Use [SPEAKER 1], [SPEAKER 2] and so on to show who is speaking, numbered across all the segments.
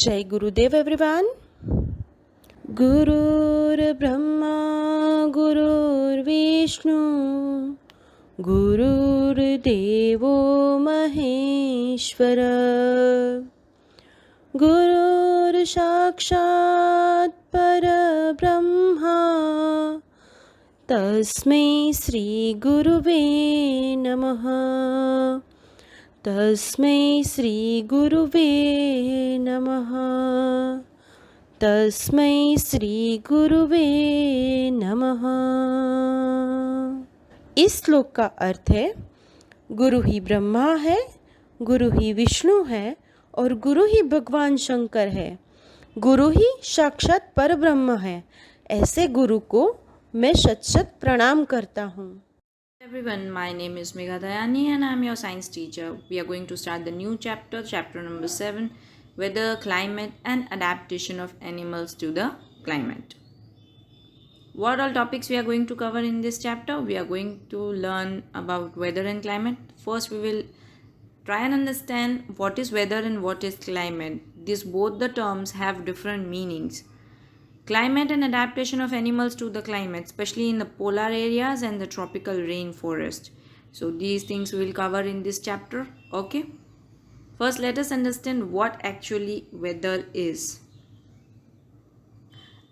[SPEAKER 1] जय गुरुदेव एवरीवन। गुरुर्ब्रह्मा गुरुर्विष्णु गुरुर्देवो महेश्वर गुरुर्साक्षात् परब्रह्मा तस्मै श्री गुरुवे नमः। तस्मै श्री गुरुवे नमः। तस्मै श्री गुरुवे नमः। इस श्लोक का अर्थ है, गुरु ही ब्रह्मा है, गुरु ही विष्णु है और गुरु ही भगवान शंकर है। गुरु ही साक्षात परब्रह्म है। ऐसे गुरु को मैं शत शत प्रणाम करता हूँ।
[SPEAKER 2] Everyone, my name is Megha Dayani and I am your science teacher. We are going to start the new chapter, chapter number 7, Weather, Climate and Adaptation of Animals to the Climate. What all topics we are going to cover in this chapter? We are going to learn about weather and climate. First, we will try and understand what is weather and what is climate. These both the terms have different meanings. Climate and adaptation of animals to the climate, especially in the polar areas and the tropical rainforest. So these things we will cover in this chapter. Okay. First, let us understand what actually weather is.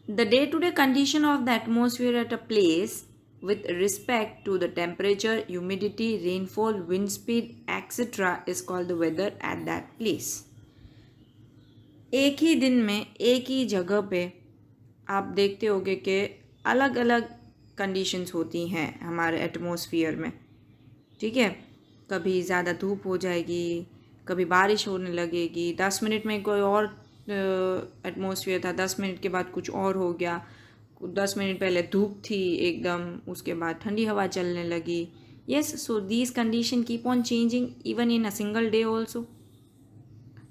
[SPEAKER 2] The day-to-day condition of the atmosphere at a place with respect to the temperature, humidity, rainfall, wind speed, etc. is called the weather at that place. एक ही दिन में एक ही जगह पे आप देखते होगे कि अलग अलग कंडीशंस होती हैं हमारे एटमॉस्फेयर में। ठीक है, कभी ज़्यादा धूप हो जाएगी, कभी बारिश होने लगेगी, 10 मिनट में कोई और एटमॉस्फेयर था, 10 मिनट के बाद कुछ और हो गया, 10 मिनट पहले धूप थी एकदम, उसके बाद ठंडी हवा चलने लगी। Yes, so these condition keep on changing even in a single day also.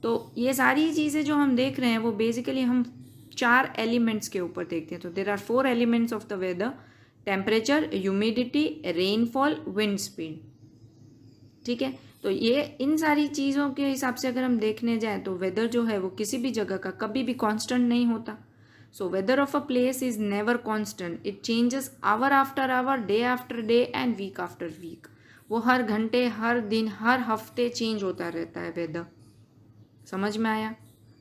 [SPEAKER 2] तो ये सारी चीज़ें जो हम देख रहे हैं वो बेसिकली हम 4 एलिमेंट्स के ऊपर देखते हैं। तो there are 4 elements of the weather: temperature, humidity, rainfall, wind speed. ठीक है, तो ये इन सारी चीज़ों के हिसाब से अगर हम देखने जाएं तो वेदर जो है वो किसी भी जगह का कभी भी कांस्टेंट नहीं होता। So weather of a place is never constant, it changes hour after hour, day after day and week after week. वो हर घंटे, हर दिन, हर हफ्ते चेंज होता रहता है वेदर। समझ में आया?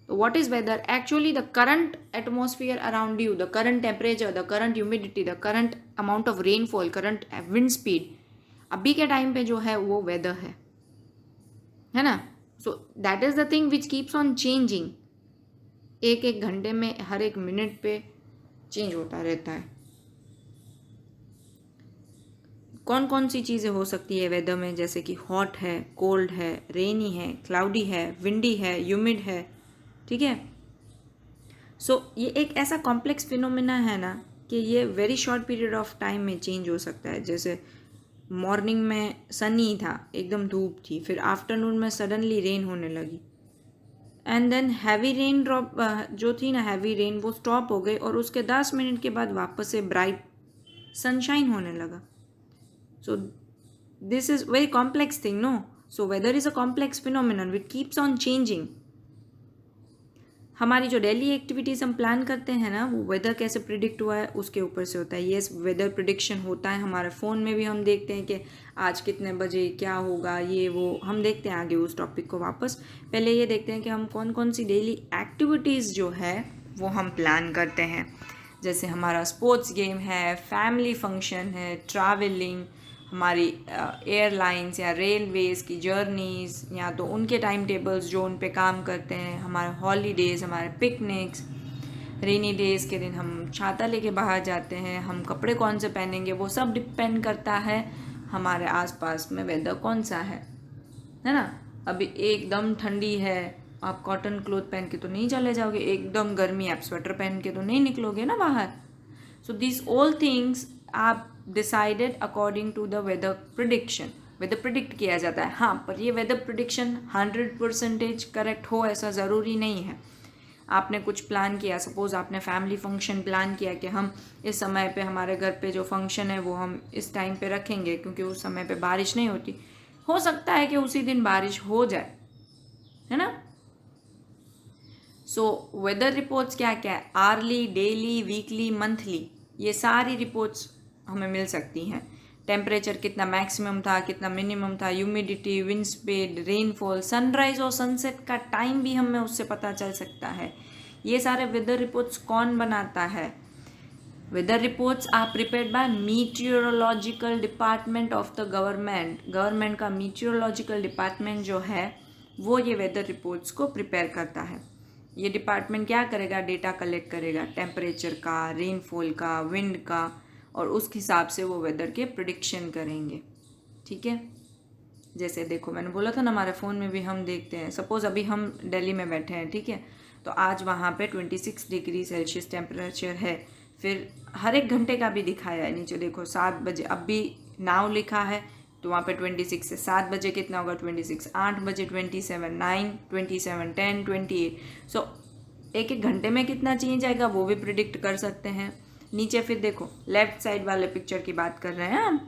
[SPEAKER 2] So what is weather? Actually the current atmosphere around you, the current temperature, the current humidity, the current amount of rainfall, current wind speed, अभी के टाइम पे जो है वो वेदर है ना। So that is the thing which keeps on changing. एक एक घंटे में, हर एक मिनट पे चेंज होता रहता है। कौन कौन सी चीज़ें हो सकती है वेदर में, जैसे कि हॉट है, कोल्ड है, रेनी है, क्लाउडी है, विंडी है, ह्यूमिड है। ठीक है, सो ये एक ऐसा कॉम्प्लेक्स फिनोमिना है ना कि ये very short period of time में चेंज हो सकता है। जैसे मॉर्निंग में सनी था, एकदम धूप थी, फिर आफ्टरनून में सडनली रेन होने लगी and then heavy rain drop जो थी ना, हैवी रेन वो स्टॉप हो गई और उसके 10 मिनट के बाद वापस से ब्राइट सनशाइन होने लगा। So this is very complex thing, no? So weather is a complex phenomenon which keeps on changing. हमारी जो डेली एक्टिविटीज़ हम प्लान करते हैं ना, वो वेदर कैसे प्रिडिक्ट हुआ है उसके ऊपर से होता है। ये वेदर प्रिडिक्शन होता है हमारे फ़ोन में भी, हम देखते हैं कि आज कितने बजे क्या होगा, ये वो हम देखते हैं आगे उस टॉपिक को वापस। पहले ये देखते हैं कि हम कौन कौन सी डेली एक्टिविटीज़ जो है वो हम प्लान करते हैं। जैसे हमारा स्पोर्ट्स गेम है, फैमिली फंक्शन है, ट्रैवलिंग, हमारी एयरलाइंस या रेलवेज़ की जर्नीज़, या तो उनके टाइम टेबल्स जो उन पे काम करते हैं, हमारे हॉलीडेज़, हमारे पिकनिक्स, रेनी डेज़ के दिन हम छाता लेके बाहर जाते हैं, हम कपड़े कौन से पहनेंगे, वो सब डिपेंड करता है हमारे आसपास में वेदर कौन सा है ना। अभी एकदम ठंडी है, आप कॉटन क्लोथ पहन के तो नहीं चले जाओगे, एकदम गर्मी आप स्वेटर पहन के तो नहीं निकलोगे ना बाहर। सो दिस ऑल थिंग्स आप decided according to the weather prediction. Weather predict किया जाता है, हाँ, पर ये वेदर प्रिडिक्शन 100% करेक्ट हो ऐसा ज़रूरी नहीं है। आपने कुछ प्लान किया, सपोज़ आपने फैमिली फंक्शन प्लान किया कि हम इस समय पे हमारे घर पे जो फंक्शन है वो हम इस टाइम पे रखेंगे क्योंकि उस समय पे बारिश नहीं होती। हो सकता है कि उसी दिन बारिश हो जाए, है ना। सो वेदर रिपोर्ट्स क्या क्या है, आर्ली, डेली, वीकली, मंथली, ये सारी रिपोर्ट्स हमें मिल सकती हैं। टेम्परेचर कितना मैक्सिमम था, कितना मिनिमम था, humidity, wind speed, rainfall, sunrise और सनसेट का टाइम भी हमें उससे पता चल सकता है। ये सारे वेदर रिपोर्ट्स कौन बनाता है? Weather reports are prepared by meteorological department of the government. Government का मीटियोरोलॉजिकल डिपार्टमेंट जो है वो ये वेदर रिपोर्ट्स को प्रिपेयर करता है। ये डिपार्टमेंट क्या करेगा? डेटा कलेक्ट करेगा, टेम्परेचर का, रेनफॉल का, विंड का, और उस हिसाब से वो वेदर के प्रिडिक्शन करेंगे। ठीक है, जैसे देखो मैंने बोला था ना, हमारे फ़ोन में भी हम देखते हैं। सपोज़ अभी हम दिल्ली में बैठे हैं, ठीक है, तो आज वहाँ पे 26 डिग्री सेल्सियस टेम्परेचर है। फिर हर एक घंटे का भी दिखाया है, नीचे देखो 7 बजे, अब भी नाउ लिखा है तो वहाँ पे 26 से 7 बजे कितना होगा? 26, 8 बजे 27, 9, 27, 10, 28। सो एक एक घंटे में कितना चेंज आएगा वो भी प्रिडिक्ट कर सकते हैं। नीचे फिर देखो लेफ्ट साइड वाले पिक्चर की बात कर रहे हैं हम।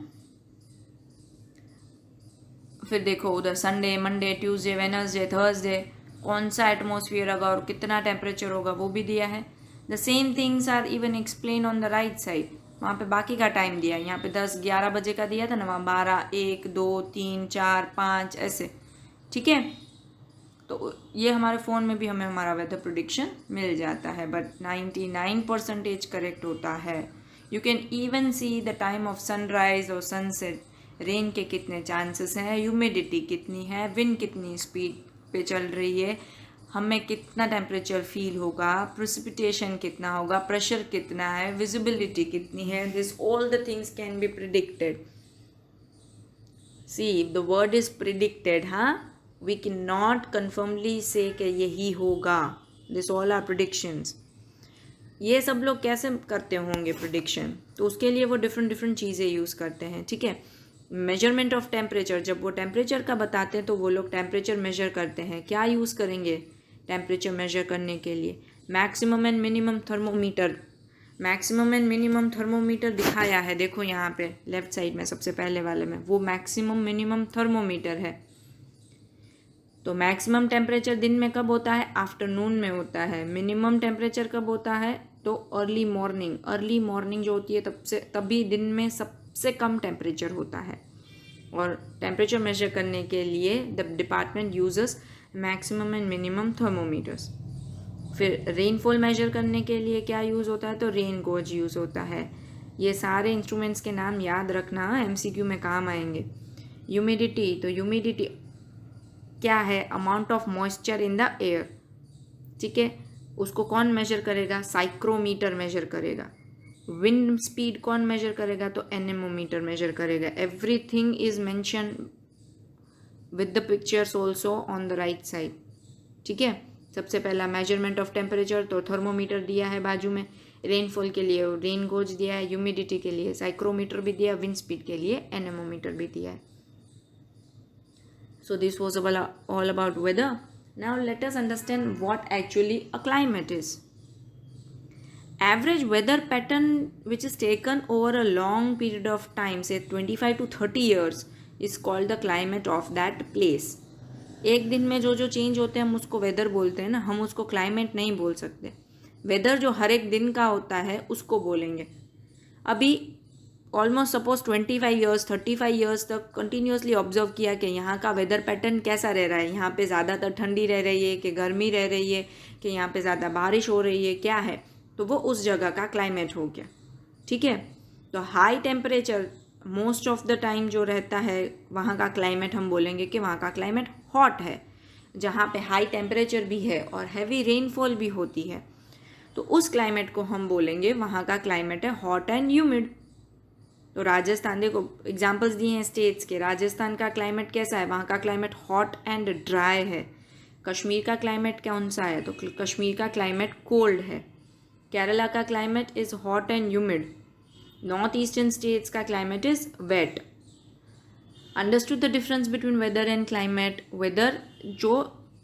[SPEAKER 2] फिर देखो उधर Sunday, Monday, Tuesday, Wednesday, Thursday कौन सा एटमॉस्फेयर होगा और कितना टेम्परेचर होगा वो भी दिया है। The same things are even explain on the right side. वहाँ पे बाकी का टाइम दिया है, यहाँ पे 10-11 बजे का दिया था ना, वहाँ 12, 1, 2, 3, 4, 5 ऐसे। ठीक है, तो ये हमारे फ़ोन में भी हमें हमारा वेदर प्रेडिक्शन मिल जाता है, बट 99% करेक्ट होता है। You can even see the time of sunrise और सनसेट, रेन के कितने चांसेस हैं, ह्यूमिडिटी कितनी है, विंड कितनी स्पीड पे चल रही है, हमें कितना टेम्परेचर फील होगा, प्रेसिपिटेशन कितना होगा, प्रेशर कितना है, विजिबिलिटी कितनी है। This all the things can be predicted. See the word is predicted, हाँ, we can not confirmly say कि यही होगा। This all are predictions. ये सब लोग कैसे करते होंगे प्रिडिक्शन? तो उसके लिए वो डिफरेंट चीज़ें यूज़ करते हैं। ठीक है, मेजरमेंट ऑफ टेम्परेचर, जब वो टेम्परेचर का बताते हैं तो वो लोग टेम्परेचर मेजर करते हैं। क्या यूज़ करेंगे टेम्परेचर मेजर करने के लिए? Maximum and minimum thermometer. Maximum and minimum thermometer दिखाया है, देखो यहाँ पे लेफ्ट साइड में सबसे पहले वाले में, वो मैक्सिमम मिनिमम थर्मोमीटर है। तो मैक्सिमम टेम्परेचर दिन में कब होता है? आफ्टरनून में होता है। मिनिमम टेम्परेचर कब होता है? तो अर्ली मॉर्निंग। अर्ली मॉर्निंग जो होती है तभी दिन में सबसे कम टेम्परेचर होता है। और टेम्परेचर मेजर करने के लिए the department uses maximum and minimum thermometers. फिर रेनफॉल मेजर करने के लिए क्या यूज़ होता है? तो रेन गोज यूज़ होता है। ये सारे इंस्ट्रूमेंट्स के नाम याद रखना, MCQ में काम आएंगे। ह्यूमिडिटी, तो ह्यूमिडिटी क्या है? Amount of moisture in the air. ठीक है, उसको कौन मेजर करेगा? साइक्रोमीटर मेजर करेगा। विंड स्पीड कौन मेजर करेगा? तो एनेमोमीटर मेजर करेगा। Everything is mention with the pictures also on the right side. ठीक है, सबसे पहला मेजरमेंट ऑफ टेम्परेचर तो थर्मोमीटर दिया है बाजू में, रेनफॉल के लिए रेन गोज दिया है, ह्यूमिडिटी के लिए साइक्रोमीटर भी दिया है, विंड स्पीड के लिए एनेमोमीटर भी दिया है। So this was all about weather. Now let us understand what actually a climate is. Average weather pattern which is taken over a long period of time, say 25 to 30 years, is called the climate of that place. एक दिन में जो change होते हैं हम उसको weather बोलते हैं ना, हम उसको क्लाइमेट नहीं बोल सकते। वेदर जो हर एक दिन का होता है उसको बोलेंगे। अभी ऑलमोस्ट सपोज 25 ईयर्स 35 ईयर्स तक कंटिन्यूसली ऑब्जर्व किया कि यहाँ का वेदर पैटर्न कैसा रह रहा है, यहाँ पे ज़्यादातर ठंडी रह रही है कि गर्मी रह रही है कि यहाँ पे ज़्यादा बारिश हो रही है, क्या है, तो वो उस जगह का क्लाइमेट हो गया। ठीक है, तो high temperature most of the time जो रहता है वहाँ का क्लाइमेट हम बोलेंगे कि वहाँ का क्लाइमेट हॉट है, जहाँ पे हाई टेम्परेचर भी है और हैवी रेनफॉल भी होती है, तो उस क्लाइमेट को हम बोलेंगे वहाँ का क्लाइमेट है हॉट एंड ह्यूमिड। तो राजस्थान, देखो एग्जांपल्स दिए हैं स्टेट्स के, राजस्थान का क्लाइमेट कैसा है? वहाँ का क्लाइमेट हॉट एंड ड्राई है। कश्मीर का क्लाइमेट कौन सा है? तो कश्मीर का क्लाइमेट कोल्ड है। केरला का climate is hot and humid. North eastern states का climate is wet. Understood the difference between weather and climate? Weather जो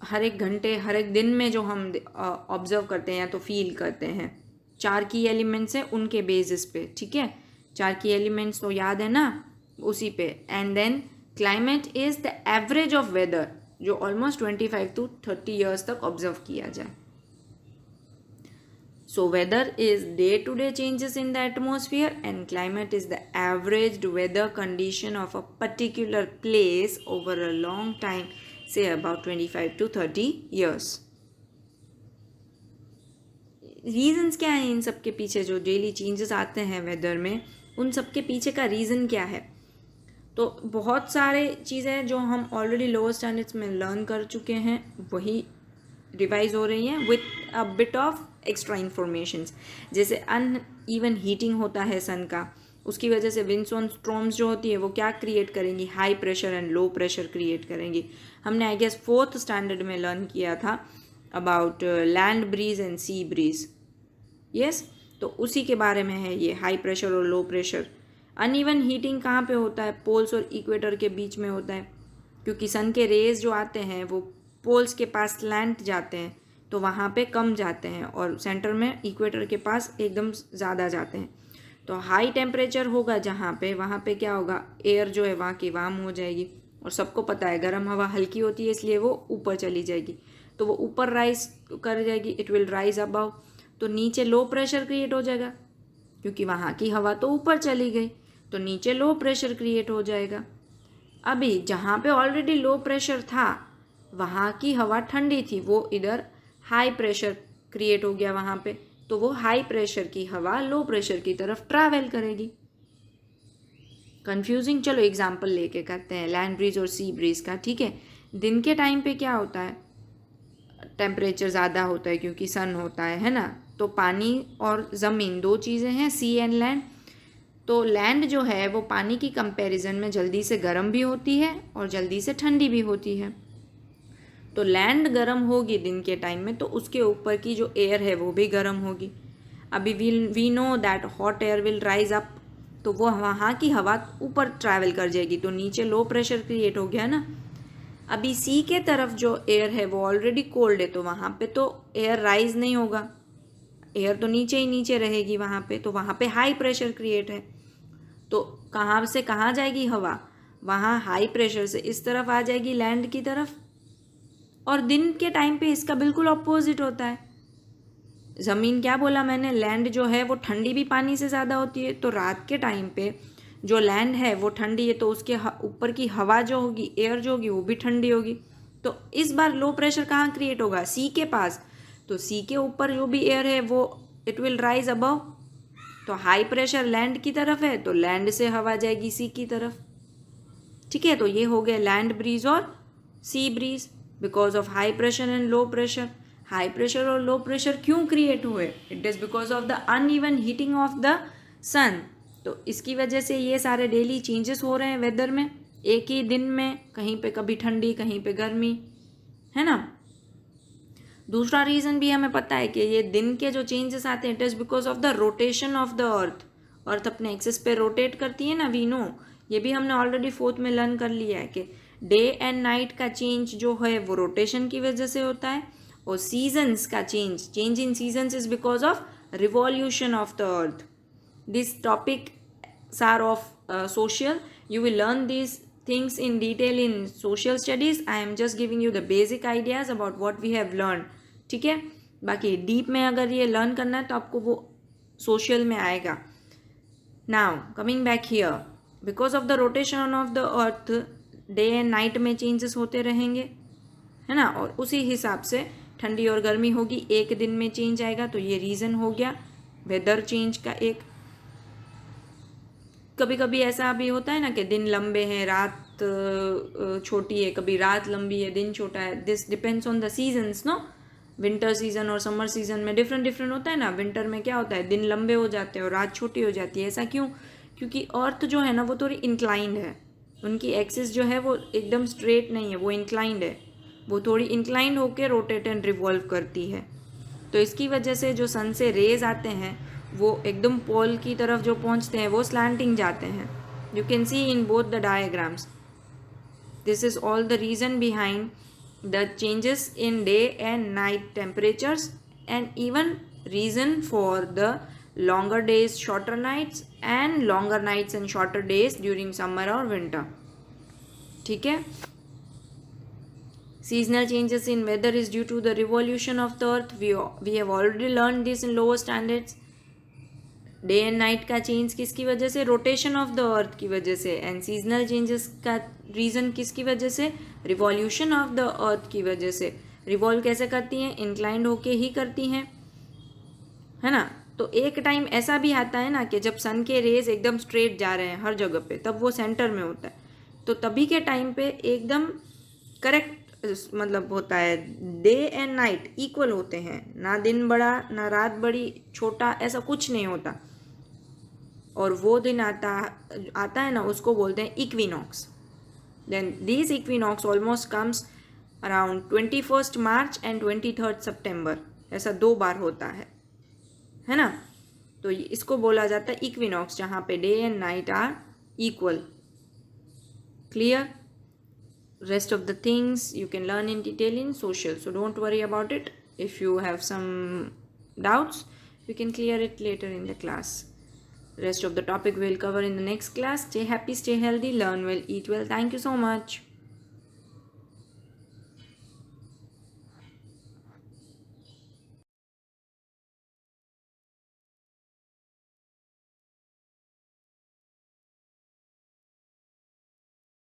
[SPEAKER 2] हर एक घंटे हर एक दिन में जो हम ऑब्जर्व करते हैं या तो फील करते हैं, 4 की एलिमेंट्स हैं उनके बेसिस पे। ठीक है, 4 की एलिमेंट्स तो याद है ना, उसी पे। And then climate is the average of weather जो ऑलमोस्ट 25 to 30 ईयर्स तक ऑब्जर्व किया जाए। So weather is day-to-day changes in the atmosphere, and climate is the averaged weather condition of a particular place over a long time, say about 25 to 30 years. Reasons क्या है इन सब के पीछे? जो daily changes आते हैं वेदर में, उन सब के पीछे का रीज़न क्या है? तो बहुत सारे चीज़ें हैं जो हम ऑलरेडी लोअर स्टैंडर्ड्स में लर्न कर चुके हैं, वही रिवाइज हो रही हैं with a bit of extra informations. जैसे अनइवन हीटिंग होता है सन का, उसकी वजह से विंडसॉन स्ट्रॉम्स जो होती है वो क्या क्रिएट करेंगी? High pressure and low pressure create करेंगी। हमने आई गेस 4th स्टैंडर्ड में लर्न किया था about land breeze and sea breeze. Yes, तो उसी के बारे में है ये, हाई प्रेशर और लो प्रेशर। अनइवन हीटिंग कहाँ पे होता है? पोल्स और इक्वेटर के बीच में होता है, क्योंकि सन के रेज जो आते हैं वो पोल्स के पास स्लैंट जाते हैं, तो वहाँ पे कम जाते हैं, और सेंटर में इक्वेटर के पास एकदम ज़्यादा जाते हैं। तो हाई टेम्परेचर होगा जहाँ पे, वहाँ पे क्या होगा? एयर जो है वहाँ की वार्म हो जाएगी, और सबको पता है गर्म हवा हल्की होती है, इसलिए वो ऊपर चली जाएगी, तो वो ऊपर राइज कर जाएगी, इट विल राइज अबव। तो नीचे लो प्रेशर क्रिएट हो जाएगा, क्योंकि वहाँ की हवा तो ऊपर चली गई, तो नीचे लो प्रेशर क्रिएट हो जाएगा। अभी जहाँ पे ऑलरेडी लो प्रेशर था, वहाँ की हवा ठंडी थी, वो इधर हाई प्रेशर क्रिएट हो गया वहाँ पे, तो वो हाई प्रेशर की हवा लो प्रेशर की तरफ ट्रैवल करेगी। कंफ्यूजिंग? चलो एग्जाम्पल लेके करते हैं लैंड ब्रीज और सी ब्रीज का, ठीक है। दिन के टाइम पे क्या होता है? टेम्परेचर ज़्यादा होता है क्योंकि सन होता है ना, तो पानी और ज़मीन दो चीज़ें हैं, सी एंड लैंड। तो लैंड जो है वो पानी की कंपैरिजन में जल्दी से गर्म भी होती है और जल्दी से ठंडी भी होती है। तो लैंड गर्म होगी दिन के टाइम में, तो उसके ऊपर की जो एयर है वो भी गर्म होगी। अभी we know that hot air will rise up, तो वो वहाँ की हवा ऊपर ट्रैवल कर जाएगी, तो नीचे लो प्रेशर क्रिएट हो गया ना। अभी सी के तरफ जो एयर है वो ऑलरेडी कोल्ड है, तो वहाँ पे तो एयर राइज नहीं होगा, एयर तो नीचे ही नीचे रहेगी वहाँ पे, तो वहाँ पे हाई प्रेशर क्रिएट है। तो कहाँ से कहाँ जाएगी हवा? वहाँ हाई प्रेशर से इस तरफ आ जाएगी लैंड की तरफ। और दिन के टाइम पे इसका बिल्कुल ऑपोजिट होता है। ज़मीन क्या बोला मैंने? लैंड जो है वो ठंडी भी पानी से ज़्यादा होती है, तो रात के टाइम पे जो लैंड है वो ठंडी है, तो उसके ऊपर की हवा जो होगी, एयर जो होगी, वो भी ठंडी होगी। तो इस बार लो प्रेशर कहाँ क्रिएट होगा? सी के पास। तो सी के ऊपर जो भी एयर है वो इट विल राइज अबव। तो हाई प्रेशर लैंड की तरफ है, तो लैंड से हवा जाएगी सी की तरफ, ठीक है। तो ये हो गया लैंड ब्रीज और sea breeze because of high pressure and low pressure. High pressure और लो प्रेशर क्यों क्रिएट हुए? It is because of the uneven heating of the sun. तो इसकी वजह से ये सारे डेली चेंजेस हो रहे हैं वेदर में, एक ही दिन में, कहीं पे कभी ठंडी कहीं पे गर्मी, है ना। दूसरा रीज़न भी हमें पता है कि ये दिन के जो चेंजेस आते हैं, it is because of the rotation of the earth. Earth अपने एक्सिस पे रोटेट करती है ना, वी नो। ये भी हमने ऑलरेडी 4th में लर्न कर लिया है कि डे एंड नाइट का चेंज जो है वो रोटेशन की वजह से होता है, और सीजन्स का change in seasons is because of revolution of the earth. This topics are of social. You will learn these things in detail in social studies. I am just giving you the basic ideas about what we have learned. ठीक है, बाकी deep में अगर ये learn करना है तो आपको वो सोशल में आएगा। Now coming back here, because of the rotation of the earth day and night में चेंजेस होते रहेंगे, है ना, और उसी हिसाब से ठंडी और गर्मी होगी, एक दिन में चेंज आएगा। तो ये रीज़न हो गया वेदर चेंज का एक। कभी कभी ऐसा भी होता है ना कि दिन लंबे हैं, रात छोटी है, कभी रात लंबी है, दिन छोटा है। This depends on the seasons, no. Winter season और समर सीजन में डिफरेंट होता है ना। विंटर में क्या होता है, दिन लंबे हो जाते हैं और रात छोटी हो जाती है। ऐसा क्यों? क्योंकि अर्थ जो है ना वो थोड़ी इंक्लाइंड है, उनकी एक्सिस जो है वो एकदम स्ट्रेट नहीं है, वो इंक्लाइंड है, वो थोड़ी इंक्लाइंड होकर रोटेट एंड रिवॉल्व करती है। तो इसकी वजह से जो सन से रेज आते हैं वो एकदम पोल की तरफ जो पहुंचते हैं वो स्लैंटिंग जाते हैं। You can see in both the diagrams. This is all the reason behind the changes in day and night temperatures, and even reason for the longer days, shorter nights, and longer nights and shorter days during summer or winter. ठीक है। Seasonal changes in weather is due to the revolution of the earth. We have already learned this in lower standards. Day and night का change किसकी वजह से? Rotation of the अर्थ की वजह से. And seasonal changes का रीज़न किसकी वजह से? रिवॉल्यूशन ऑफ द अर्थ की वजह से. रिवॉल्व कैसे करती हैं? इंक्लाइंड होके ही करती हैं, है ना. तो एक टाइम ऐसा भी आता है ना कि जब सन के रेज एकदम स्ट्रेट जा रहे हैं हर जगह पे, तब वो सेंटर में होता है. तो तभी के टाइम पे एकदम करेक्ट मतलब होता है, डे एंड नाइट इक्वल होते हैं, ना दिन बड़ा ना रात बड़ी छोटा, ऐसा कुछ नहीं होता. और वो दिन आता है ना, उसको बोलते हैं equinox. Then this equinox almost comes around 21 March and 23 September. ऐसा 2 बार होता है ना. तो इसको बोला जाता है इक्विनॉक्स, जहाँ पे day and night are equal. Clear? Rest of the things you can learn in detail in social, so don't worry about it. If you have some doubts, you can clear it later in the class. Rest of the topic we'll cover in the next class. Stay happy, stay healthy, learn well, eat well. Thank you so much.